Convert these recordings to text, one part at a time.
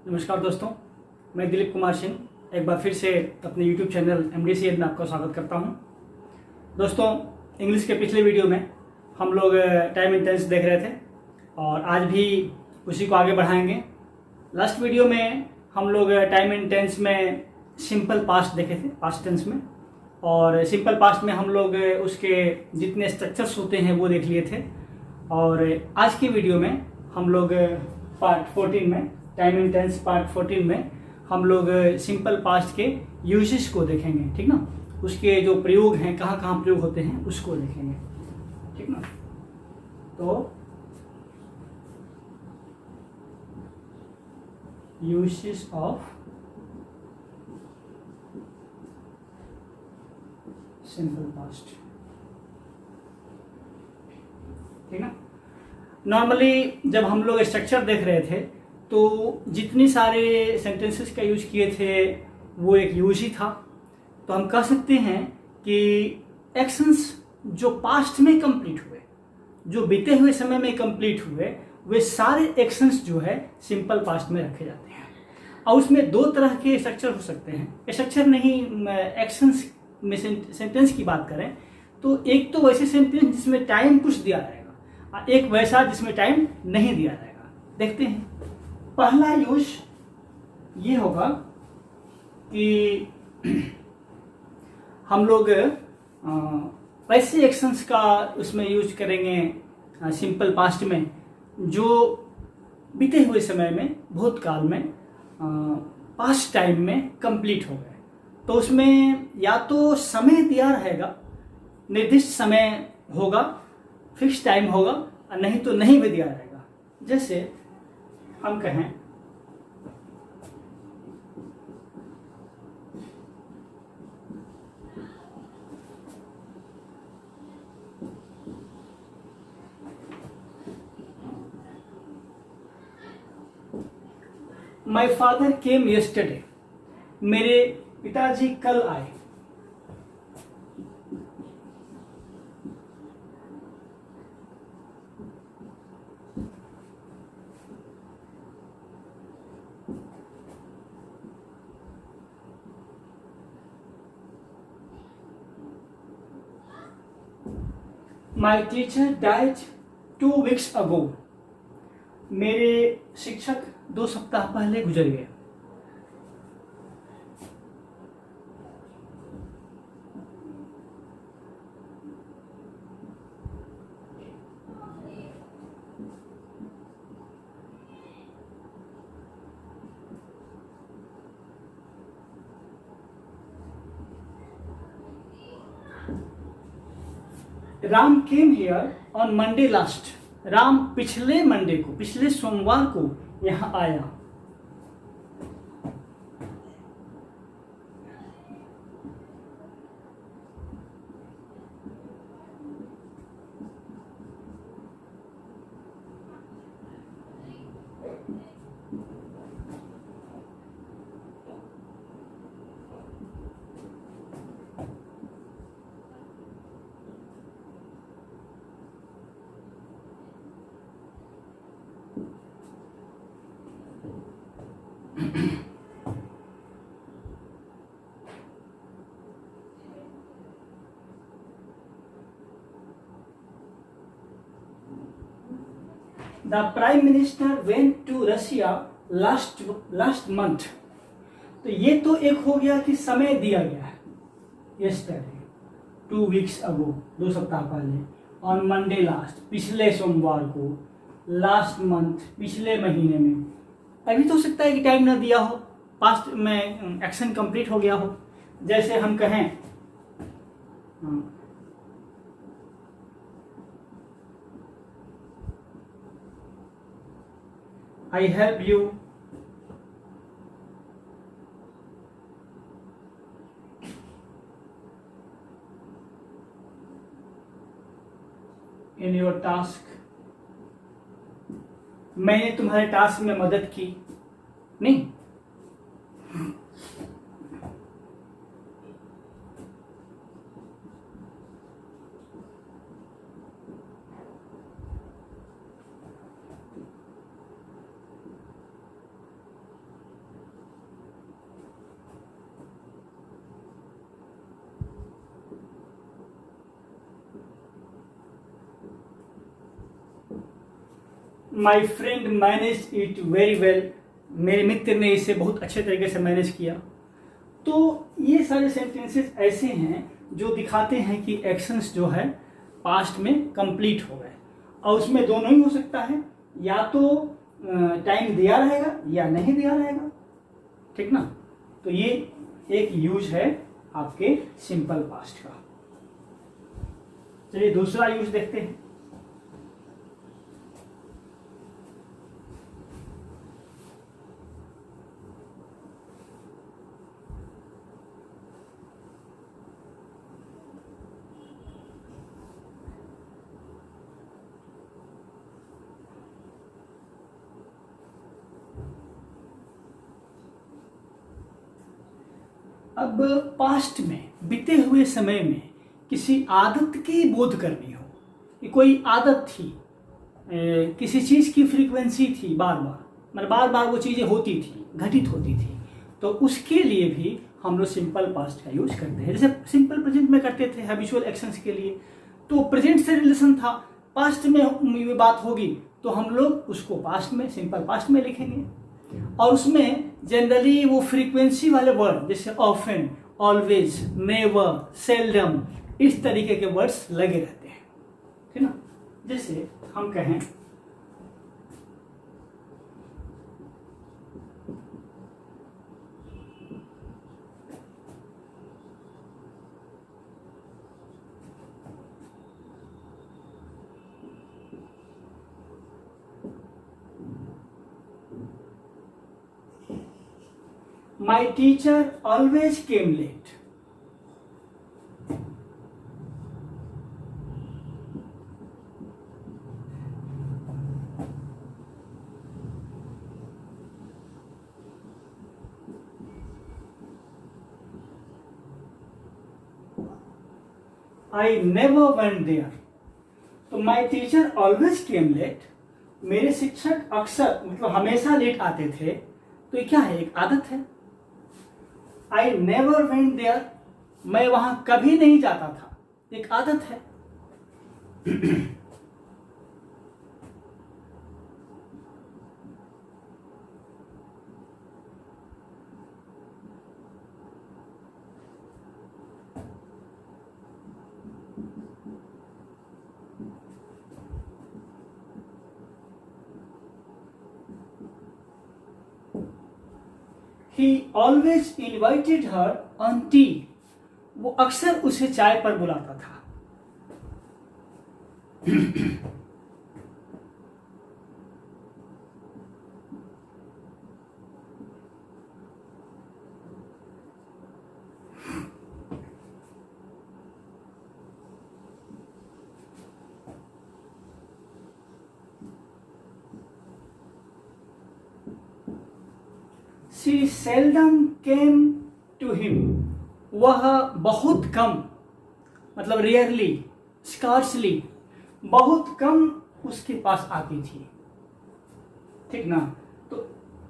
नमस्कार दोस्तों, मैं दिलीप कुमार सिंह एक बार फिर से अपने YouTube चैनल MDCED में आपका स्वागत करता हूं। दोस्तों, इंग्लिश के पिछले वीडियो में हम लोग टाइम एंड टेंस देख रहे थे और आज भी उसी को आगे बढ़ाएंगे। लास्ट वीडियो में हम लोग टाइम एंड टेंस में सिंपल पास्ट देखे थे, पास्ट टेंस में, और सिंपल पास्ट में हम लोग उसके जितने स्ट्रक्चर्स होते हैं वो देख लिए थे। और आज की वीडियो में हम लोग पार्ट 14 में, टाइम एंड टेंस पार्ट 14 में हम लोग सिंपल पास्ट के यूजेस को देखेंगे, ठीक ना। उसके जो प्रयोग हैं, कहाँ कहाँ प्रयोग होते हैं, उसको देखेंगे, ठीक ना। तो यूजेस ऑफ सिंपल पास्ट, ठीक ना। नॉर्मली जब हम लोग स्ट्रक्चर देख रहे थे तो जितनी सारे सेंटेंसेस का यूज किए थे वो एक यूज ही था। तो हम कह सकते हैं कि एक्शंस जो पास्ट में कंप्लीट हुए, जो बीते हुए समय में कंप्लीट हुए, वे सारे एक्शंस जो है सिंपल पास्ट में रखे जाते हैं। और उसमें दो तरह के स्ट्रक्चर हो सकते हैं, स्ट्रक्चर नहीं, एक्शंस में सेंटेंस की बात करें तो एक तो वैसे सेंटेंस जिसमें टाइम कुछ दिया रहेगा, एक वैसा जिसमें टाइम नहीं दिया रहेगा। देखते हैं। पहला यूज ये होगा कि हम लोग ऐसे एक्शंस का उसमें यूज करेंगे सिंपल पास्ट में जो बीते हुए समय में, भूतकाल में, पास्ट टाइम में कंप्लीट हो गए। तो उसमें या तो समय दिया रहेगा, निर्दिष्ट समय होगा, फिक्स टाइम होगा, और नहीं तो नहीं भी दिया रहेगा। जैसे हम कहें माई फादर केम यस्टरडे, मेरे पिताजी कल आए। My teacher died 2 weeks ago. मेरे शिक्षक 2 सप्ताह पहले गुजर गए। Ram came here on Monday last, Ram पिछले मंडे को, पिछले सोमवार को यहां आया। The Prime Minister went to Russia last month. तो ये तो एक हो गया कि समय दिया गया है, yesterday, 2 weeks ago, 2 सप्ताह पहले, on Monday last, पिछले सोमवार को, last month, पिछले महीने में। अभी तो हो सकता है कि टाइम ना दिया हो, पास्ट में एक्शन कंप्लीट हो गया हो। जैसे हम कहें I help you in your task, मैंने तुम्हारे टास्क में मदद की। नहीं, my friend manage it very well, मेरे मित्र ने इसे बहुत अच्छे तरीके से मैनेज किया। तो ये सारे सेंटेंसेस ऐसे हैं जो दिखाते हैं कि एक्शंस जो है पास्ट में कंप्लीट हो गए, और उसमें दोनों ही हो सकता है, या तो टाइम दिया रहेगा या नहीं दिया रहेगा, ठीक ना। तो ये एक यूज है आपके सिंपल पास्ट का। चलिए दूसरा यूज देखते हैं। अब पास्ट में बीते हुए समय में किसी आदत की बोध करनी हो कि कोई आदत थी, किसी चीज़ की फ्रीक्वेंसी थी, बार बार मतलब बार बार वो चीज़ें होती थी, घटित होती थी, तो उसके लिए भी हम लोग सिंपल पास्ट का यूज करते हैं। जैसे सिंपल प्रेजेंट में करते थे हैबिचुअल एक्शंस के लिए, तो प्रेजेंट से रिलेशन था, पास्ट में ये बात होगी तो हम लोग उसको पास्ट में, सिंपल पास्ट में लिखेंगे। और उसमें जनरली वो फ्रीक्वेंसी वाले वर्ड जैसे ऑफन, ऑलवेज, नेवर, सेल्डम, इस तरीके के वर्ड्स लगे रहते हैं, ठीक ना। जैसे हम कहें My teacher always came late. I never went there. तो my teacher always came late. मेरे शिक्षक अक्सर मतलब हमेशा लेट आते थे, तो ये क्या है, एक आदत है। I never went there, मैं वहां कभी नहीं जाता था, एक आदत है। He always invited her on tea. वो अक्सर उसे चाय पर बुलाता था। She seldom came to him. वह बहुत कम मतलब रेयरली, स्कार्सली, बहुत कम उसके पास आती थी, ठीक ना। तो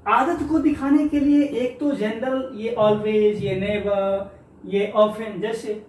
आदत को दिखाने के लिए एक तो जनरल ये ऑलवेज, ये नेवर, ये ऑफन, जैसे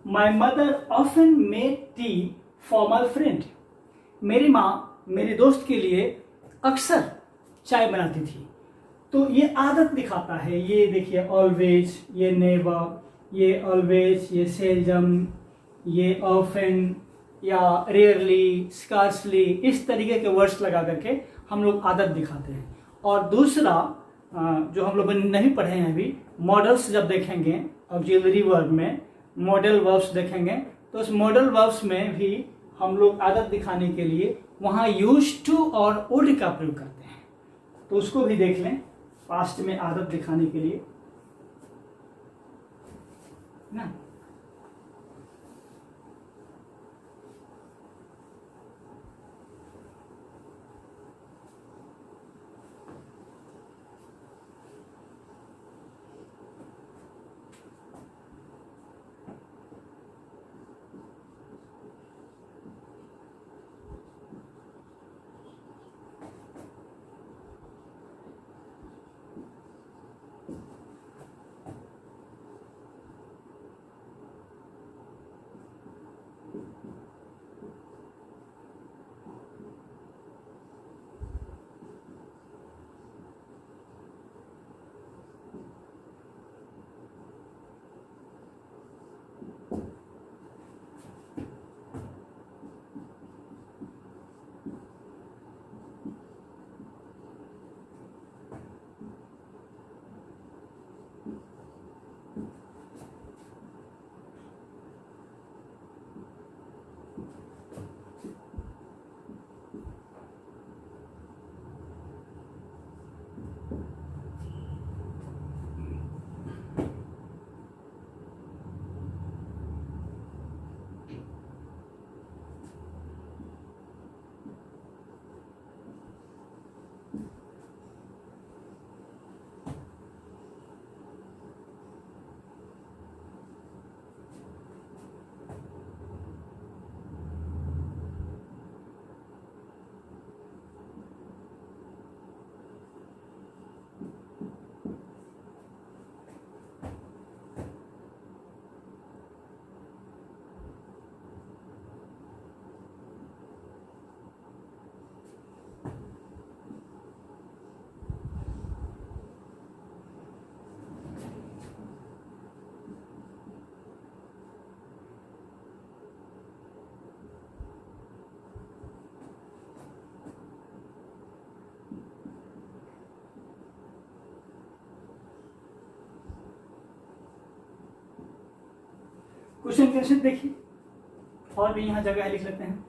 My mother often made tea for my friend. मेरी माँ मेरे दोस्त के लिए अक्सर चाय बनाती थी। तो ये आदत दिखाता है, ये देखिए ऑलवेज, ये नेवर, ये ऑलवेज, ये सेल्डम, ये ऑफन या रेयरली, स्कार्सली, इस तरीके के वर्ड्स लगा करके हम लोग आदत दिखाते हैं। और दूसरा जो हम लोग नहीं पढ़े हैं अभी, मॉडल्स जब देखेंगे ऑक्सिलरी वर्ब में मॉडल वर्ब्स देखेंगे, तो उस मॉडल वर्ब्स में भी हम लोग आदत दिखाने के लिए वहाँ यूज टू और वुड का प्रयोग करते हैं। तो उसको भी देख लें, पास्ट में आदत दिखाने के लिए ना। क्वेश्चन के आंसर देखिए, और भी यहाँ जगह है, लिख लेते हैं।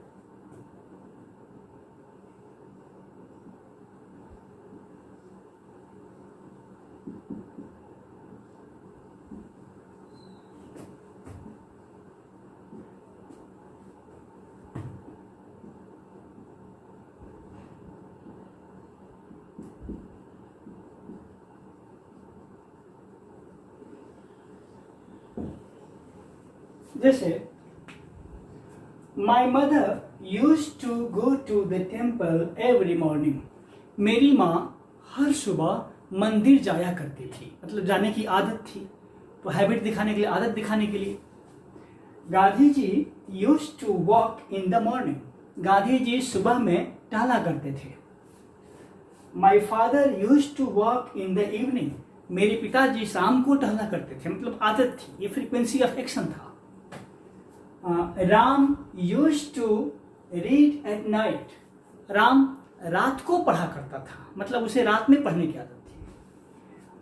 जैसे my mother use to go to the temple every morning, मेरी माँ हर सुबह मंदिर जाया करती थी, मतलब जाने की आदत थी, तो हैबिट दिखाने के लिए, आदत दिखाने के लिए। Gandhi ji use to walk in the morning, Gandhi ji सुबह में टहला करते थे। My father use to walk in the evening, मेरे पिताजी शाम को टहला करते थे, मतलब आदत थी, ये फ्रीक्वेंसी ऑफ एक्शन था। Ram use to read at night, Ram रात को पढ़ा करता था, मतलब उसे रात में पढ़ने की आदत थी।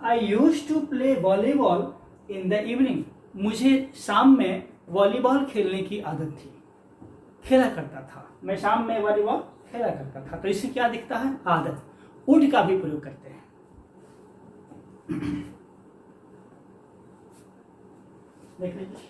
I use to play volleyball in the evening, मुझे शाम में वॉलीबॉल खेलने की आदत थी, खेला करता था, मैं शाम में वॉलीबॉल खेला करता था। तो इससे क्या दिखता है? आदत। वुड का भी प्रयोग करते हैं। देख लीजिए,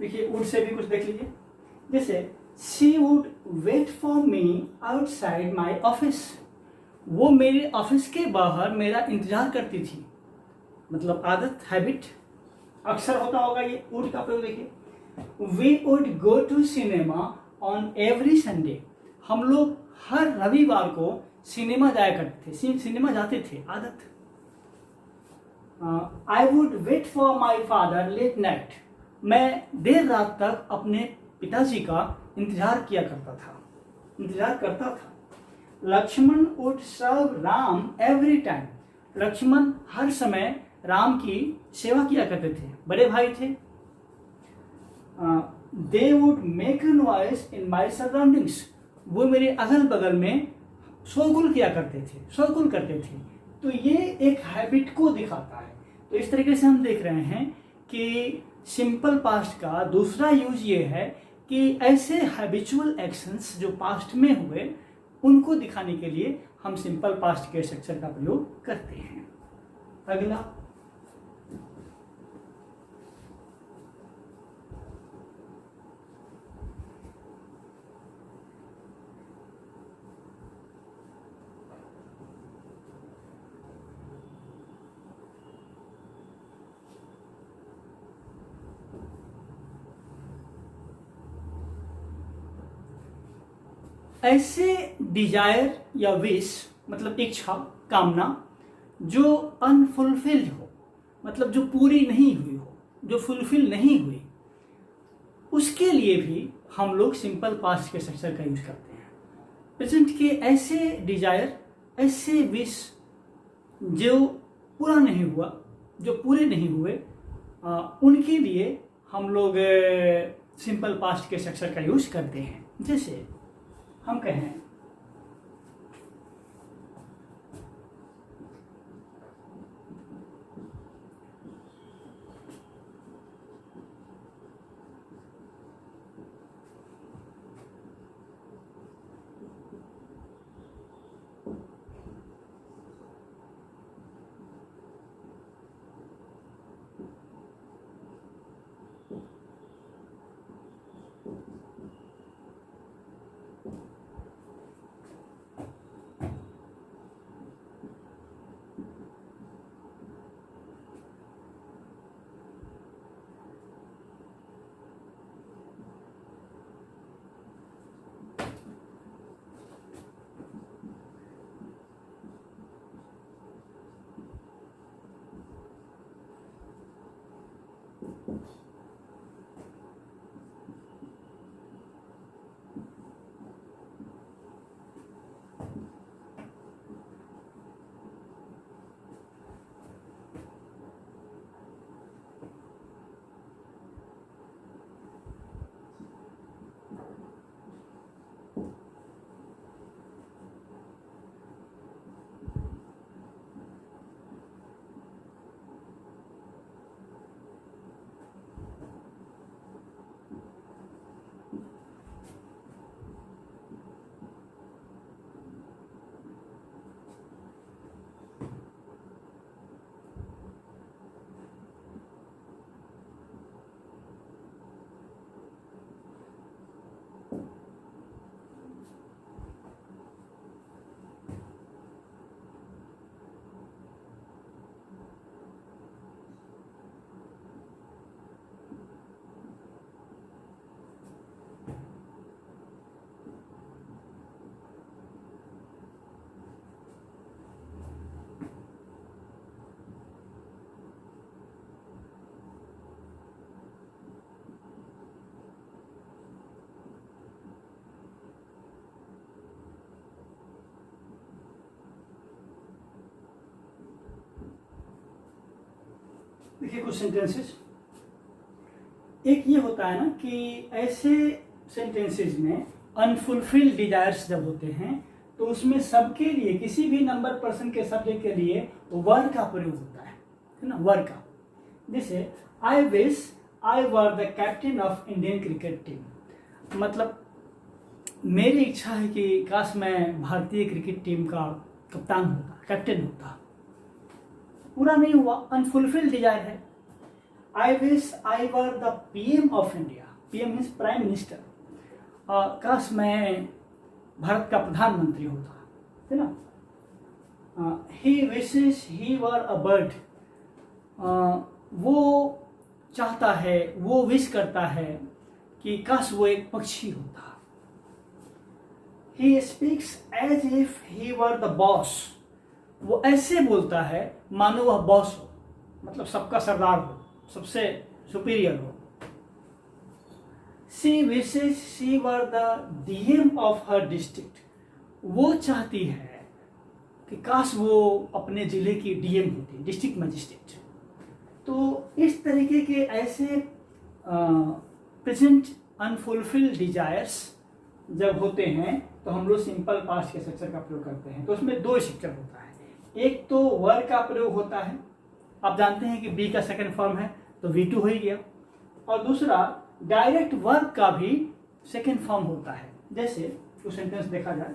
देखिए वुड से भी कुछ देख लीजिए। जैसे she would wait for me outside my office, वो मेरे ऑफिस के बाहर मेरा इंतजार करती थी, मतलब आदत, हैबिट, अक्सर होता होगा ये वुड का प्रयोग। देखिए we would go to cinema on every Sunday, हम लोग हर रविवार को सिनेमा जाया करते थे, सिनेमा जाते थे, आदत। I would wait for my father late night, मैं देर रात तक अपने पिताजी का इंतजार किया करता था, इंतजार करता था। Lakshman would serve Ram every time. Lakshman हर समय राम की सेवा किया करते थे, बड़े भाई थे। They would make noise in my surroundings. वो मेरे अगल बगल में शोरगुल किया करते थे, शोरगुल करते थे। तो ये एक हैबिट को दिखाता है। तो इस तरीके से हम देख रहे हैं कि सिंपल पास्ट का दूसरा यूज ये है कि ऐसे हैबिचुअल एक्शंस जो पास्ट में हुए उनको दिखाने के लिए हम सिंपल पास्ट के स्ट्रक्चर का प्रयोग करते हैं। अगला, ऐसे डिजायर या विश मतलब इच्छा, कामना जो अनफुलफिल्ड हो, मतलब जो पूरी नहीं हुई हो, जो फुलफिल नहीं हुई, उसके लिए भी हम लोग सिंपल पास्ट के स्ट्रक्चर का यूज करते हैं। प्रेजेंट के ऐसे डिजायर, ऐसे विश जो पूरा नहीं हुआ, जो पूरे नहीं हुए, उनके लिए हम लोग सिंपल पास्ट के स्ट्रक्चर का यूज करते हैं। जैसे हम कहें देखिए कुछ सेंटेंसेस, एक ये होता है ना कि ऐसे सेंटेंसेस में अनफुलफिल्ड डिजायर्स जब होते हैं तो उसमें सबके लिए, किसी भी नंबर पर्सन के सब्जेक्ट के लिए वर का प्रयोग होता है ना, वर का। जैसे I wish I were the captain of Indian cricket team, मतलब मेरी इच्छा है कि काश मैं भारतीय क्रिकेट टीम का कप्तान होता, कैप्टन होता। पूरा नहीं हुआ, अनफुलफिल्ड डिजायर है। I wish I were the PM of India, PM means prime minister, काश मैं भारत का प्रधानमंत्री होता, है ना। ही wishes he were a bird, वो चाहता है, वो विश करता है कि काश वो एक पक्षी होता। He speaks as if he were the boss, वो ऐसे बोलता है मानो वह बॉस हो, मतलब सबका सरदार हो, सबसे सुपीरियर हो। She wishes she were the DM of her district. वो चाहती है कि काश वो अपने जिले की डीएम होती, डिस्ट्रिक्ट मजिस्ट्रेट। तो इस तरीके के ऐसे प्रेजेंट अनफुलफिल्ड डिजायर्स जब होते हैं तो हम लोग सिंपल पास्ट के स्ट्रक्चर का प्रयोग करते हैं। तो उसमें दो स्ट्रक्चर होता है, एक तो वर का प्रयोग होता है, आप जानते हैं कि बी का सेकंड फॉर्म है तो V2 हो ही गया, और दूसरा डायरेक्ट वर्ब का भी सेकंड फॉर्म होता है। जैसे तो सेंटेंस देखा जाए,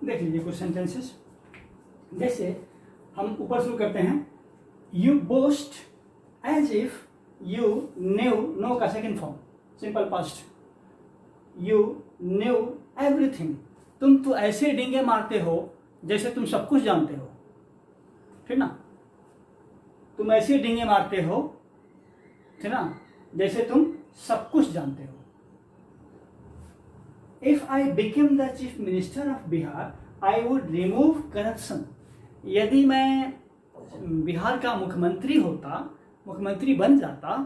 देख लीजिए कुछ सेंटेंसेस। जैसे हम ऊपर शुरू करते हैं, you boast as if you knew, know का second form simple past, you knew everything. तुम तो ऐसे डींगे मारते हो जैसे तुम सब कुछ जानते हो, ठीक ना, तुम ऐसे डींगे मारते हो, ठीक ना, जैसे तुम सब कुछ जानते हो। If I became the chief minister of Bihar, I would remove corruption. यदि मैं बिहार का मुख्यमंत्री होता, मुख्यमंत्री बन जाता,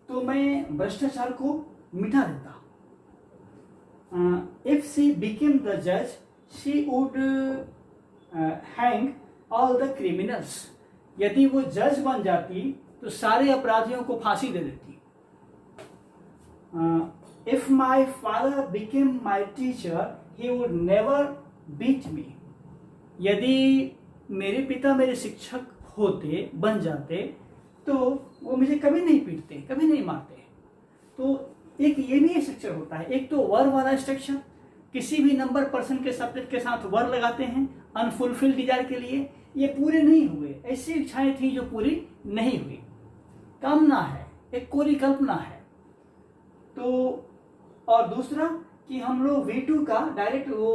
तो मैं भ्रष्टाचार को मिटा देता। If she became the judge, she would hang all the criminals. यदि वो जज बन जाती तो सारे अपराधियों को फांसी दे देती। If my father became my teacher, he would never beat me. यदि मेरे पिता मेरे शिक्षक होते, बन जाते, तो वो मुझे कभी नहीं पीटते, कभी नहीं मारते। तो एक ये भी स्ट्रक्चर होता है। एक तो वर वाला स्ट्रक्चर, किसी भी नंबर पर्सन के सब्जेक्ट के साथ वर लगाते हैं अनफुलफिल्ड डिजायर के लिए। ये पूरे नहीं हुए, ऐसी इच्छाएं थी जो पूरी नहीं हुई, कामना है, एक कोरी कल्पना है। तो और दूसरा कि हम लोग V2 का डायरेक्ट वो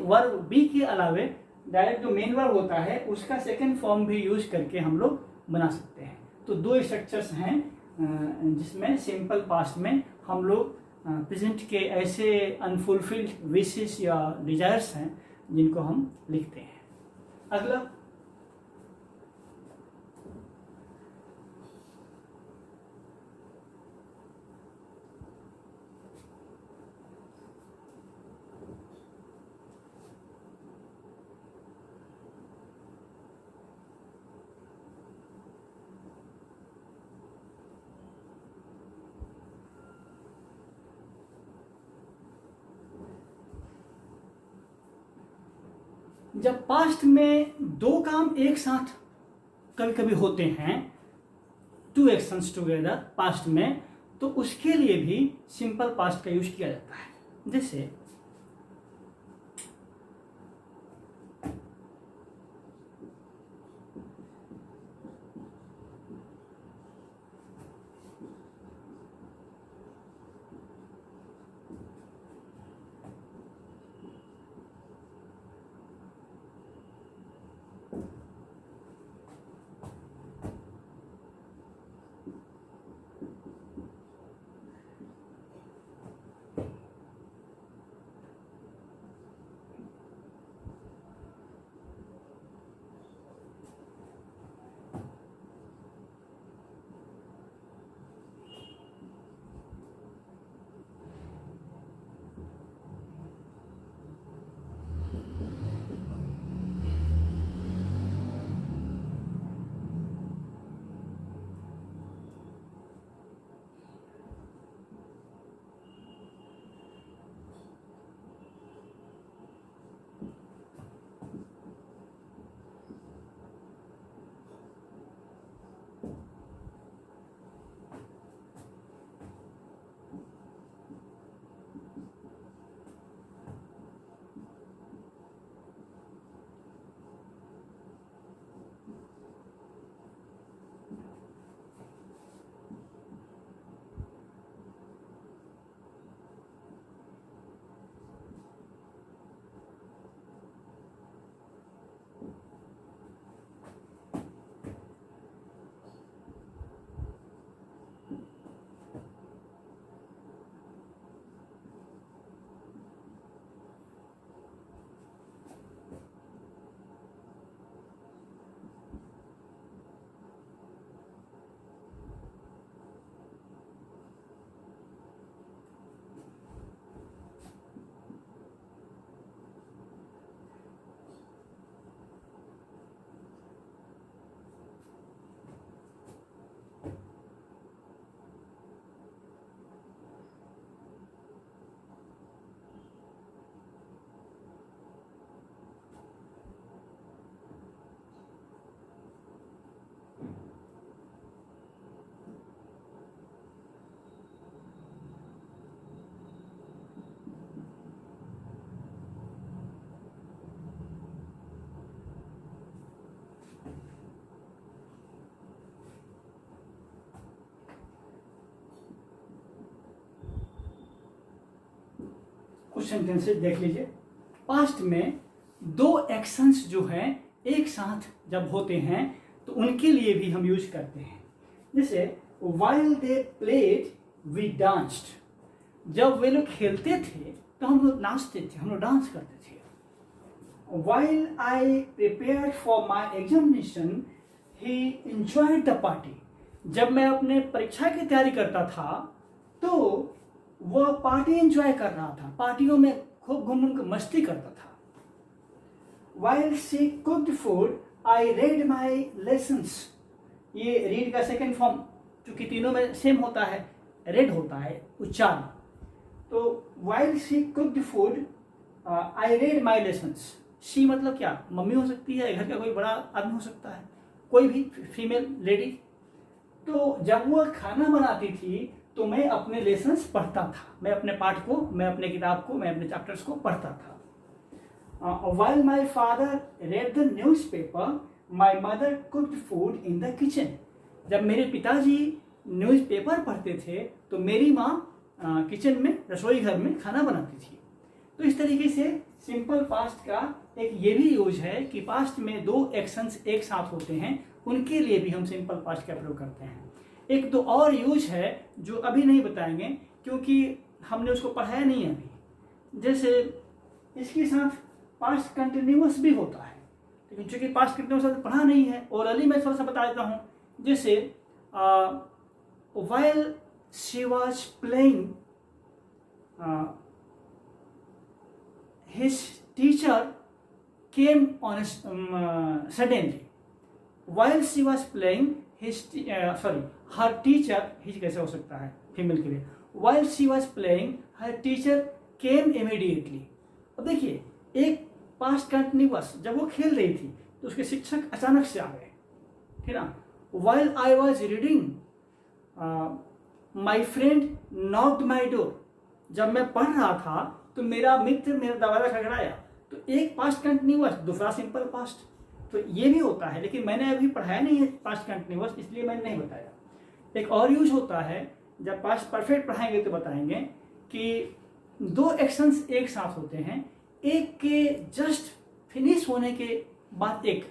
वर्ब बी के अलावे डायरेक्ट जो मेन वर्ब होता है उसका सेकंड फॉर्म भी यूज करके हम लोग बना सकते हैं। तो दो स्ट्रक्चर्स हैं जिसमें सिंपल पास्ट में हम लोग प्रेजेंट के ऐसे अनफुलफिल्ड विशेस या डिजायर्स हैं जिनको हम लिखते हैं। अगला जब पास्ट में दो काम एक साथ कभी कभी होते हैं, टू एक्शंस टुगेदर पास्ट में, तो उसके लिए भी सिंपल पास्ट का यूज किया जाता है। जैसे कुछ सेंटेंसेस देख लीजिए। पास्ट में दो एक्शंस जो हैं एक साथ जब होते हैं तो उनके लिए भी हम यूज करते हैं। जैसे while they played we danced, जब वे लोग खेलते थे तो हम लोग नाचते थे, हम लोग डांस करते थे। While I prepared for my examination he enjoyed the party, जब मैं अपने परीक्षा की तैयारी करता था तो वह पार्टी एंजॉय कर रहा था, पार्टियों में खूब घूम घूम कर मस्ती करता था। While she cooked food I read my lessons, ये रीड का सेकेंड फॉर्म चूंकि तीनों में सेम होता है, रेड होता है उच्चारण। तो while she cooked food I read my lessons, she मतलब क्या, मम्मी हो सकती है, घर का कोई बड़ा आदमी हो सकता है, कोई भी फीमेल लेडी। तो जब वह खाना बनाती थी तो मैं अपने लेसन्स पढ़ता था, मैं अपने पाठ को, मैं अपने किताब को, मैं अपने चैप्टर्स को पढ़ता था। While my father read the newspaper, my mother cooked food in the kitchen, जब मेरे पिताजी न्यूज़पेपर पढ़ते थे तो मेरी माँ किचन में, रसोई घर में खाना बनाती थी। तो इस तरीके से सिंपल पास्ट का एक ये भी यूज है कि पास्ट में दो एक्शंस एक साथ होते हैं, उनके लिए भी हम सिंपल पास्ट का प्रयोग करते हैं। एक दो और यूज है जो अभी नहीं बताएंगे क्योंकि हमने उसको पढ़ाया नहीं है अभी। जैसे इसके साथ पास्ट कंटिन्यूअस भी होता है, लेकिन चूंकि पास्ट कंटिन्यूअस पढ़ा नहीं है, ओरली मैं थोड़ा सा बता देता हूँ। जैसे while she was playing, his teacher came on suddenly. While she was playing, her teacher, his कैसे हो सकता है फीमेल के लिए, while she was playing, her teacher came immediately. अब देखिए, एक पास्ट कंटिन्यूअस, जब वो खेल रही थी तो उसके शिक्षक अचानक से आ गए, ठीक ना। While I was reading, my friend knocked my door. जब मैं पढ़ रहा था तो मेरा मित्र मेरा दरवाजा खटखटाया। तो एक पास्ट कंटिन्यूअस, दूसरा सिंपल पास्ट, तो ये भी होता है, लेकिन मैंने अभी पढ़ाया नहीं है पास्ट कंटिन्यूअस, इसलिए मैंने नहीं बताया। एक और यूज होता है, जब पास्ट परफेक्ट पढ़ाएंगे तो बताएंगे कि दो एक्शंस एक साथ होते हैं, एक के जस्ट फिनिश होने के बाद एक,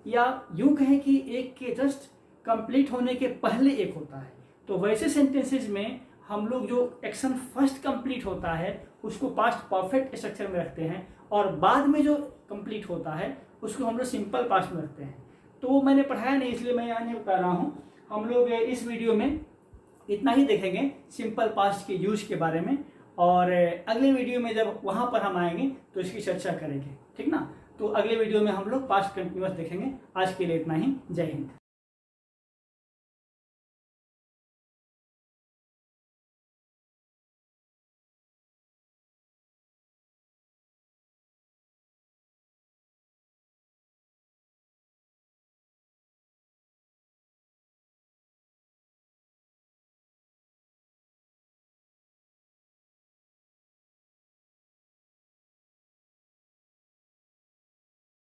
या यूं कहें कि एक के जस्ट कंप्लीट होने के पहले एक होता है। तो वैसे सेंटेंसेस में हम लोग जो एक्शन फर्स्ट कंप्लीट होता है उसको पास्ट परफेक्ट स्ट्रक्चर में रखते हैं, और बाद में जो कंप्लीट होता है उसको हम लोग सिंपल पास्ट में रखते हैं। तो वो मैंने पढ़ाया नहीं, इसलिए मैं यहाँ नहीं बता रहा हूँ। हम लोग इस वीडियो में इतना ही देखेंगे सिंपल पास्ट के यूज के बारे में, और अगले वीडियो में जब वहाँ पर हम आएंगे तो इसकी चर्चा करेंगे, ठीक ना। तो अगले वीडियो में हम लोग पास्ट कंटिन्यूअस देखेंगे। आज के लिए इतना ही। जय हिंद।